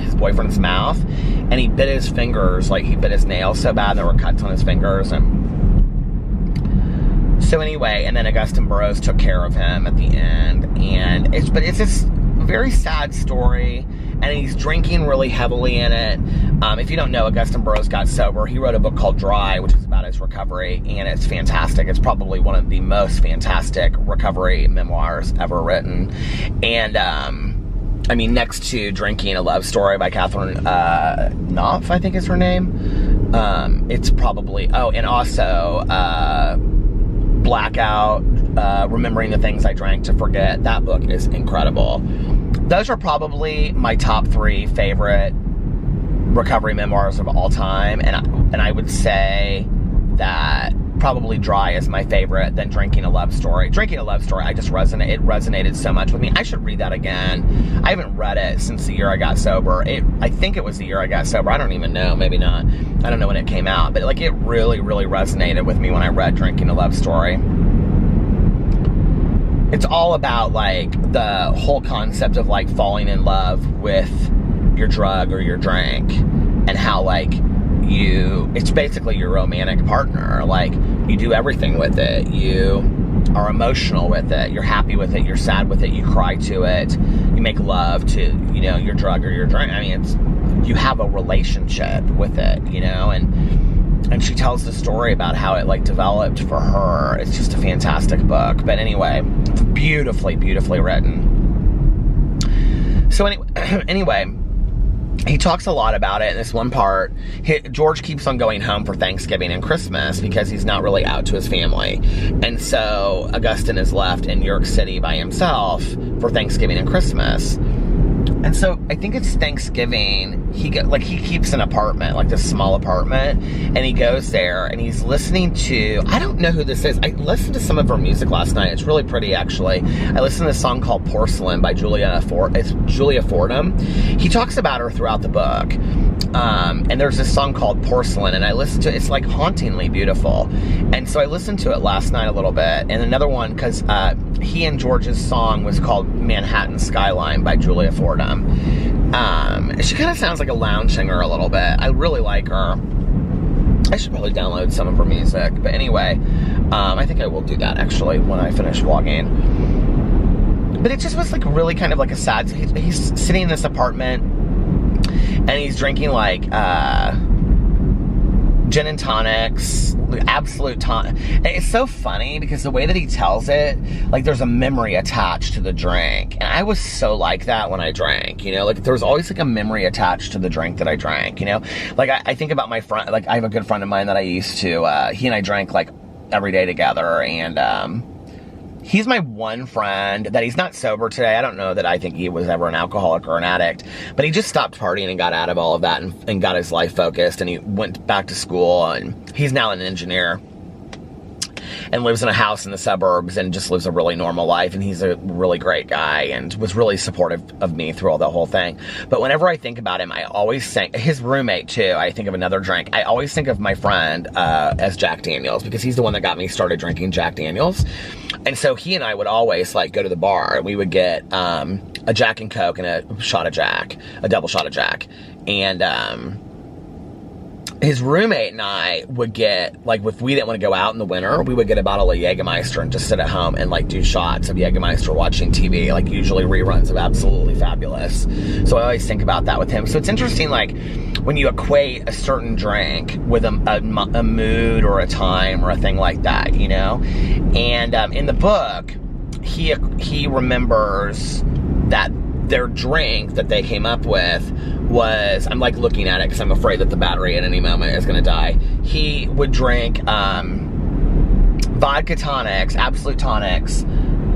his boyfriend's mouth, and he bit his fingers, like he bit his nails so bad there were cuts on his fingers. And so anyway, and then Augustin Burroughs took care of him at the end, and it's this very sad story, and he's drinking really heavily in it. If you don't know, Augustin Burroughs got sober. He wrote a book called Dry, which is about his recovery, and it's fantastic. It's probably one of the most fantastic recovery memoirs ever written. And, I mean, next to Drinking, a Love Story by Catherine Knopf, I think is her name. It's probably, and also Blackout, Remembering the Things I Drank to Forget. That book is incredible. Those are probably my top 3 favorite recovery memoirs of all time, and I would say that probably Dry is my favorite, then Drinking, a Love Story. Drinking, a Love Story, it resonated so much with me. I should read that again. I haven't read it since the year I got sober. I think it was the year I got sober. I don't even know, maybe not. I don't know when it came out, but like it really, really resonated with me when I read Drinking, a Love Story. It's all about like the whole concept of like falling in love with your drug or your drink, and how like it's basically your romantic partner. Like you do everything with it. You are emotional with it. You're happy with it. You're sad with it. You cry to it. You make love to, your drug or your drink. I mean, you have a relationship with it, and she tells the story about how it like developed for her. It's just a fantastic book. But anyway, it's beautifully, beautifully written. So anyway, he talks a lot about it in this one part. George keeps on going home for Thanksgiving and Christmas because he's not really out to his family. And so Augustine is left in New York City by himself for Thanksgiving and Christmas. And so I think it's Thanksgiving, he keeps an apartment, like this small apartment, and he goes there and he's listening to, I don't know who this is. I listened to some of her music last night. It's really pretty, actually. I listened to a song called Porcelain by Julia Fordham. He talks about her throughout the book. And there's this song called Porcelain, and I listened to it. It's like hauntingly beautiful. And so I listened to it last night a little bit. And another one, because he and George's song was called Manhattan Skyline by Julia Fordham. She kind of sounds like a lounge singer a little bit. I really like her. I should probably download some of her music. But anyway, I think I will do that actually when I finish vlogging. But it just was like really kind of like a sad, he's sitting in this apartment and he's drinking like gin and tonics, absolute tonic. And it's so funny because the way that he tells it, like there's a memory attached to the drink. And I was so like that when I drank, you know, like there was always like a memory attached to the drink that I drank, you know. Like I think about my friend, like I have a good friend of mine that I used to, he and I drank like every day together, and he's my one friend that he's not sober today. I don't know that I think he was ever an alcoholic or an addict, but he just stopped partying and got out of all of that and got his life focused, and he went back to school, and he's now an engineer and lives in a house in the suburbs and just lives a really normal life, and he's a really great guy and was really supportive of me through all the whole thing. But whenever I think about him, I always think, his roommate too, I think of another drink. I always think of my friend as Jack Daniels, because he's the one that got me started drinking Jack Daniels. And so he and I would always like go to the bar, and we would get a Jack and Coke and a shot of Jack, a double shot of Jack. And his roommate and I would get, like, if we didn't want to go out in the winter, we would get a bottle of Jägermeister and just sit at home and, like, do shots of Jägermeister watching TV, like, usually reruns of Absolutely Fabulous. So I always think about that with him. So it's interesting, like, when you equate a certain drink with a mood or a time or a thing like that, you know? And in the book, he remembers that their drink that they came up with was, I'm like looking at it because I'm afraid that the battery at any moment is going to die. He would drink vodka tonics, Absolute tonics,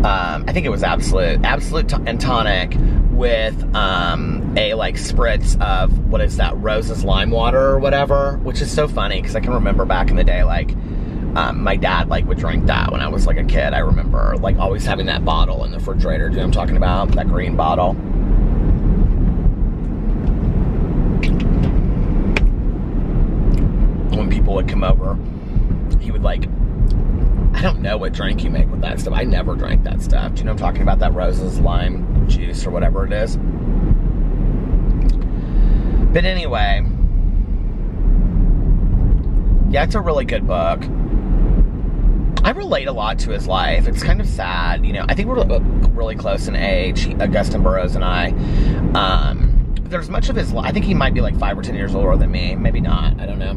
I think it was Absolute and tonic with a like spritz of, what is that, Rose's lime water or whatever, which is so funny because I can remember back in the day, like, my dad like would drink that when I was like a kid. I remember like always having that bottle in the refrigerator. Do you know what I'm talking about? That green bottle. When people would come over, he would like, I don't know what drink you make with that stuff. I never drank that stuff. Do you know what I'm talking about? That Rose's lime juice or whatever it is. But anyway, yeah, it's a really good book. I relate a lot to his life. It's kind of sad, you know. I think we're really close in age, Augustine Burroughs and I. There's much of his life. I think he might be like 5 or 10 years older than me. Maybe not. I don't know.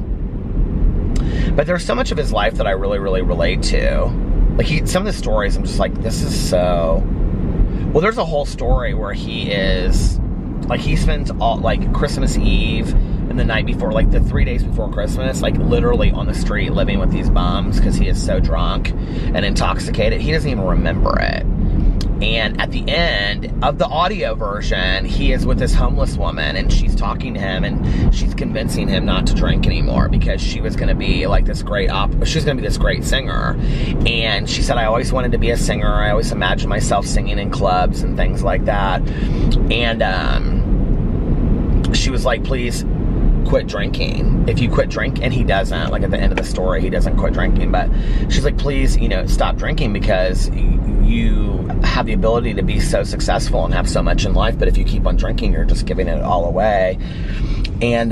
But there's so much of his life that I really, really relate to. Like, some of the stories, I'm just like, this is so... Well, there's a whole story where he is... Like, he spends all, like, Christmas Eve and the night before, like, the 3 days before Christmas, like, literally on the street living with these bums because he is so drunk and intoxicated. He doesn't even remember it. And at the end of the audio version, he is with this homeless woman, and she's talking to him, and she's convincing him not to drink anymore because she was going to be like this great she's going to be this great singer. And she said, I always wanted to be a singer. I always imagined myself singing in clubs and things like that. And she was like, please quit drinking. If you quit drinking, and he doesn't, like at the end of the story, he doesn't quit drinking, but she's like, please, you know, stop drinking because you have the ability to be so successful and have so much in life, but if you keep on drinking, you're just giving it all away. And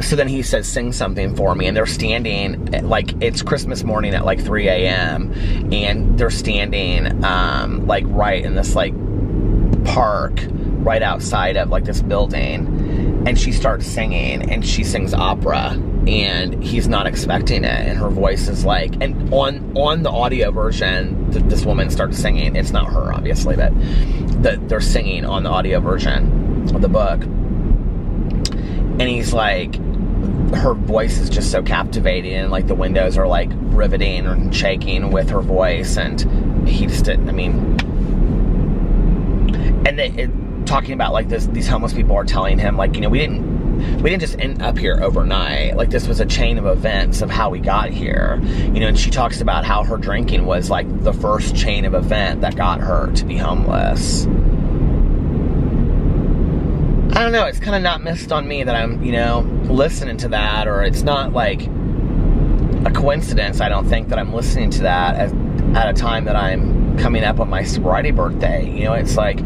so then he says, sing something for me, and they're standing, like, it's Christmas morning at like 3 a.m. and they're standing like right in this like park right outside of like this building. And she starts singing, and she sings opera, and he's not expecting it, and her voice is like, and on the audio version, this woman starts singing. It's not her, obviously, but they're singing on the audio version of the book. And he's like, her voice is just so captivating, and like the windows are like riveting and shaking with her voice, and he just didn't, I mean, and talking about like these homeless people are telling him like, we didn't just end up here overnight. Like, this was a chain of events of how we got here. And she talks about how her drinking was like the first chain of event that got her to be homeless. I don't know, it's kind of not missed on me that I'm, listening to that, or it's not like a coincidence, I don't think, that I'm listening to that at a time that I'm coming up on my sobriety birthday. It's like,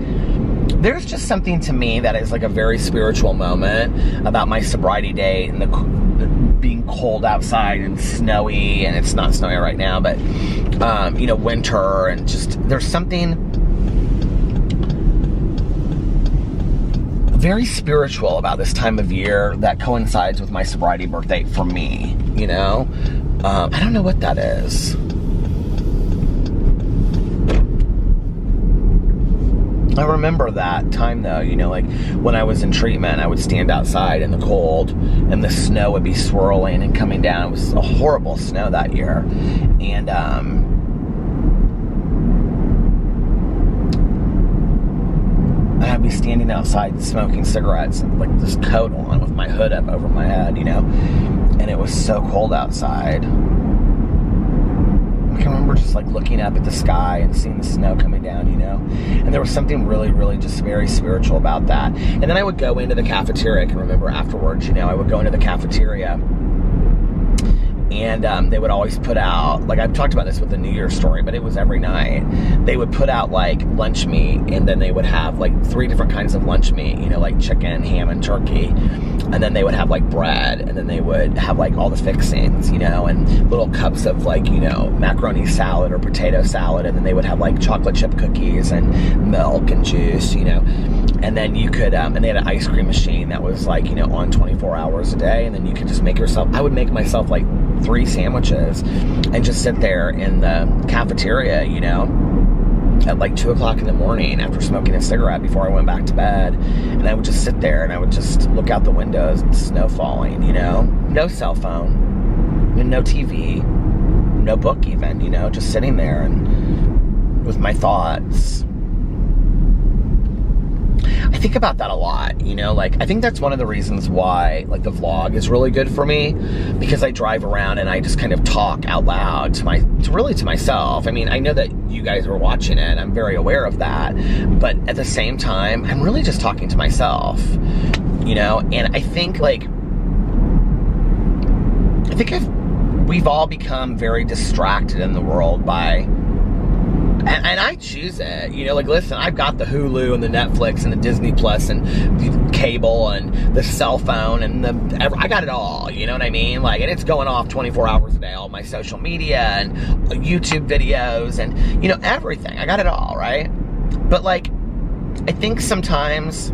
there's just something to me that is like a very spiritual moment about my sobriety date, and the being cold outside and snowy, and it's not snowy right now, but, winter, and just, there's something very spiritual about this time of year that coincides with my sobriety birthday for me, I don't know what that is. I remember that time though, like when I was in treatment, I would stand outside in the cold and the snow would be swirling and coming down. It was a horrible snow that year. And, I'd be standing outside smoking cigarettes and like this coat on with my hood up over my head, and it was so cold outside. I can remember just like looking up at the sky and seeing the snow coming down, and there was something really, really just very spiritual about that. And then I would go into the cafeteria. I can remember afterwards, I would go into the cafeteria, and they would always put out, like I've talked about this with the New Year's story, but it was every night. They would put out like lunch meat, and then they would have like 3 different kinds of lunch meat, like chicken, ham, and turkey. And then they would have like bread, and then they would have like all the fixings, and little cups of like, macaroni salad or potato salad. And then they would have like chocolate chip cookies and milk and juice, and then you could, and they had an ice cream machine that was like, on 24 hours a day. And then you could just make yourself, I would make myself like 3 sandwiches and just sit there in the cafeteria, at like 2 o'clock in the morning after smoking a cigarette before I went back to bed. And I would just sit there and I would just look out the windows and snow falling, no cell phone, no TV, no book even, just sitting there and with my thoughts. I think about that a lot, like I think that's one of the reasons why like the vlog is really good for me, because I drive around and I just kind of talk out loud to myself. I mean, I know that you guys are watching it, I'm very aware of that, but at the same time, I'm really just talking to myself, and I think we've all become very distracted in the world by, and I choose it, like, listen, I've got the Hulu and the Netflix and the Disney Plus and the cable and the cell phone and I got it all, you know what I mean? Like, and it's going off 24 hours a day, all my social media and YouTube videos and, everything. I got it all, right? But, like, I think sometimes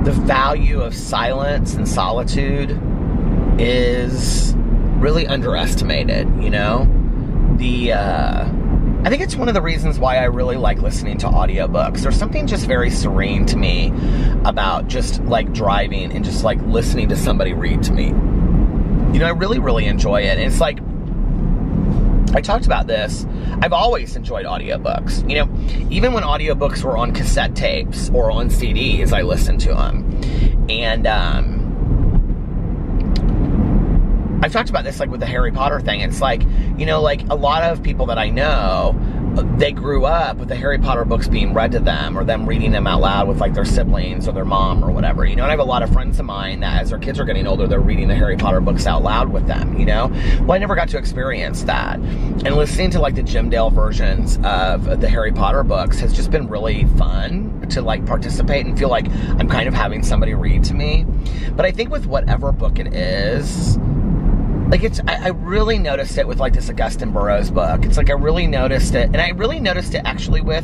the value of silence and solitude is really underestimated, I think it's one of the reasons why I really like listening to audiobooks. There's something just very serene to me about just like driving and just like listening to somebody read to me. I really, really enjoy it. And it's like, I talked about this, I've always enjoyed audiobooks. Even when audiobooks were on cassette tapes or on CDs, I listened to them. And, I've talked about this, like, with the Harry Potter thing. It's like, like, a lot of people that I know, they grew up with the Harry Potter books being read to them, or them reading them out loud with, like, their siblings or their mom or whatever, and I have a lot of friends of mine that, as their kids are getting older, they're reading the Harry Potter books out loud with them, Well, I never got to experience that. And listening to, like, the Jim Dale versions of the Harry Potter books has just been really fun to, like, participate and feel like I'm kind of having somebody read to me. But I think with whatever book it is, like, I really noticed it with, like, this Augustine Burroughs book. It's like I really noticed it. And I really noticed it, actually, with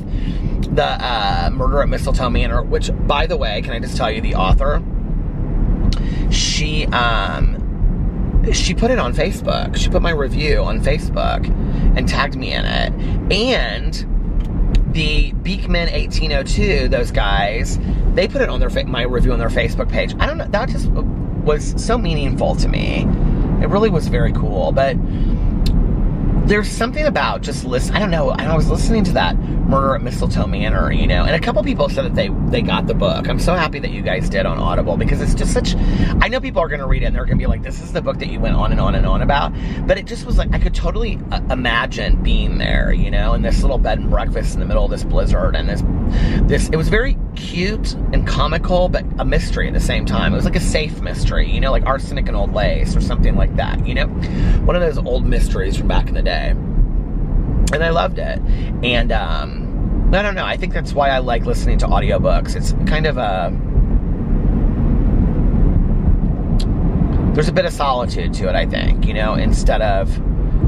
the Murder at Mistletoe Manor, which, by the way, can I just tell you, the author, she put it on Facebook. She put my review on Facebook and tagged me in it. And the Beekman 1802, those guys, they put it on their my review on their Facebook page. I don't know, that just was so meaningful to me. It really was very cool. But there's something about just I don't know, I was listening to that Murder at Mistletoe Manor, you know, and a couple people said that they got the book. I'm so happy that you guys did on Audible, because it's just such, I know people are going to read it and they're going to be like, this is the book that you went on and on and on about, but it just was like, I could totally imagine being there, you know, in this little bed and breakfast in the middle of this blizzard, and this, it was very cute and comical, but a mystery at the same time. It was like a safe mystery, you know, like Arsenic and Old Lace or something like that, you know, one of those old mysteries from back in the day. And I loved it. And I don't know, I think that's why I like listening to audiobooks. It's kind of there's a bit of solitude to it, I think, you know, instead of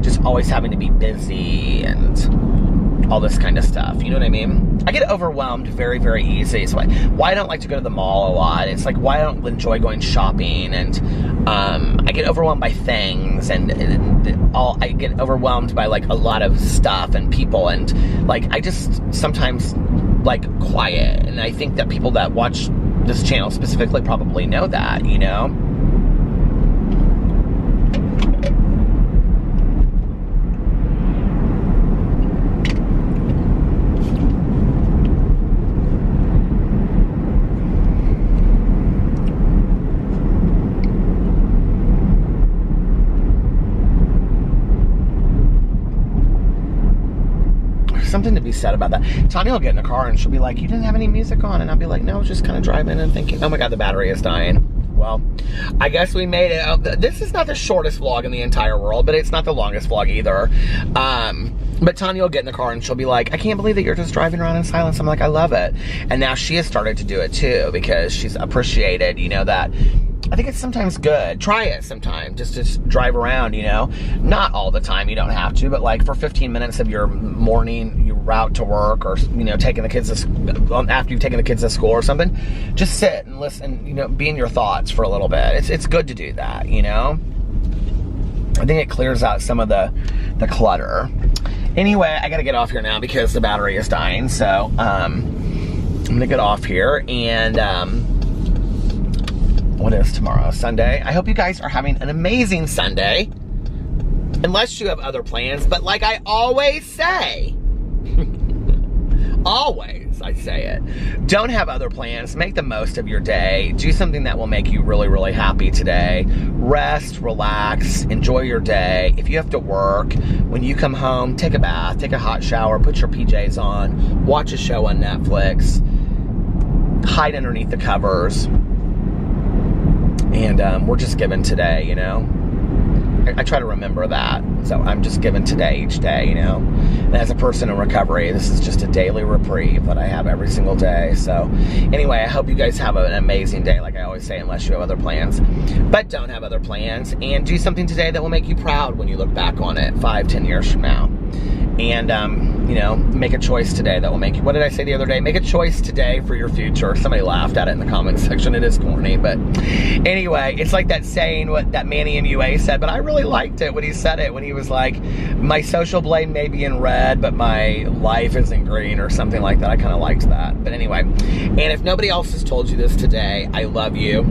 just always having to be busy and all this kind of stuff, you know what I mean? I get overwhelmed very, very easy. So why I don't like to go to the mall a lot. It's like why I don't enjoy going shopping, and I get overwhelmed by things, and I get overwhelmed by like a lot of stuff and people, and like I just sometimes like quiet, and I think that people that watch this channel specifically probably know that, you know? Something to be said about that. Tanya will get in the car and she'll be like, you didn't have any music on? And I'll be like, no, just kind of driving and thinking, oh my God, the battery is dying. Well, I guess we made it. This is not the shortest vlog in the entire world, but it's not the longest vlog either. But Tanya will get in the car and she'll be like, I can't believe that you're just driving around in silence. I'm like, I love it. And now she has started to do it too, because she's appreciated, you know, that I think it's sometimes good. Try it sometime, just to drive around, you know. Not all the time, you don't have to, but like for 15 minutes of your morning, you route to work, or, you know, taking the kids to, after you've taken the kids to school or something, just sit and listen, you know, be in your thoughts for a little bit. It's good to do that, you know. I think it clears out some of the clutter. Anyway, I gotta get off here now because the battery is dying, so I'm gonna get off here, and what is tomorrow? Sunday. I hope you guys are having an amazing Sunday. Unless you have other plans, but like I always say, always I say it, don't have other plans. Make the most of your day. Do something that will make you really, really happy today. Rest, relax, enjoy your day. If you have to work, when you come home, take a bath, take a hot shower, put your PJs on, watch a show on Netflix, hide underneath the covers. And we're just given today, you know. I try to remember that. So I'm just given today, each day, you know. And as a person in recovery, this is just a daily reprieve that I have every single day. So anyway, I hope you guys have an amazing day, like I always say, unless you have other plans. But don't have other plans, and do something today that will make you proud when you look back on it 5-10 years from now. And, you know, make a choice today that will make you, what did I say the other day? Make a choice today for your future. Somebody laughed at it in the comments section. It is corny, but anyway, it's like that saying what that Manny and UA said, but I really liked it when he said it, when he was like, my social blade may be in red, but my life is in green, or something like that. I kind of liked that. But anyway, and if nobody else has told you this today, I love you.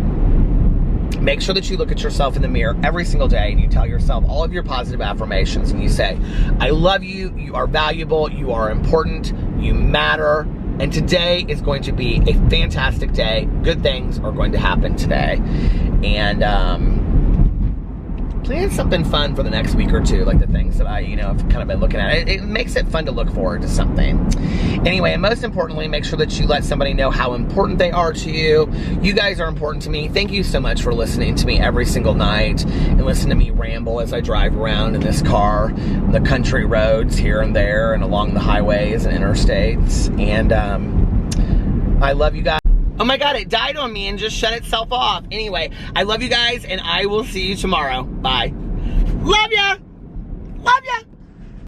Make sure that you look at yourself in the mirror every single day and you tell yourself all of your positive affirmations, and you say, I love you, you are valuable, you are important, you matter, and today is going to be a fantastic day. Good things are going to happen today. And plan something fun for the next week or two, like the things that I, you know, have kind of been looking at. It makes it fun to look forward to something. Anyway, and most importantly, make sure that you let somebody know how important they are to you. You guys are important to me. Thank you so much for listening to me every single night and listen to me ramble as I drive around in this car, the country roads here and there, and along the highways and interstates. And I love you guys. Oh my God, it died on me and just shut itself off. Anyway, I love you guys, and I will see you tomorrow. Bye. Love ya! Love ya!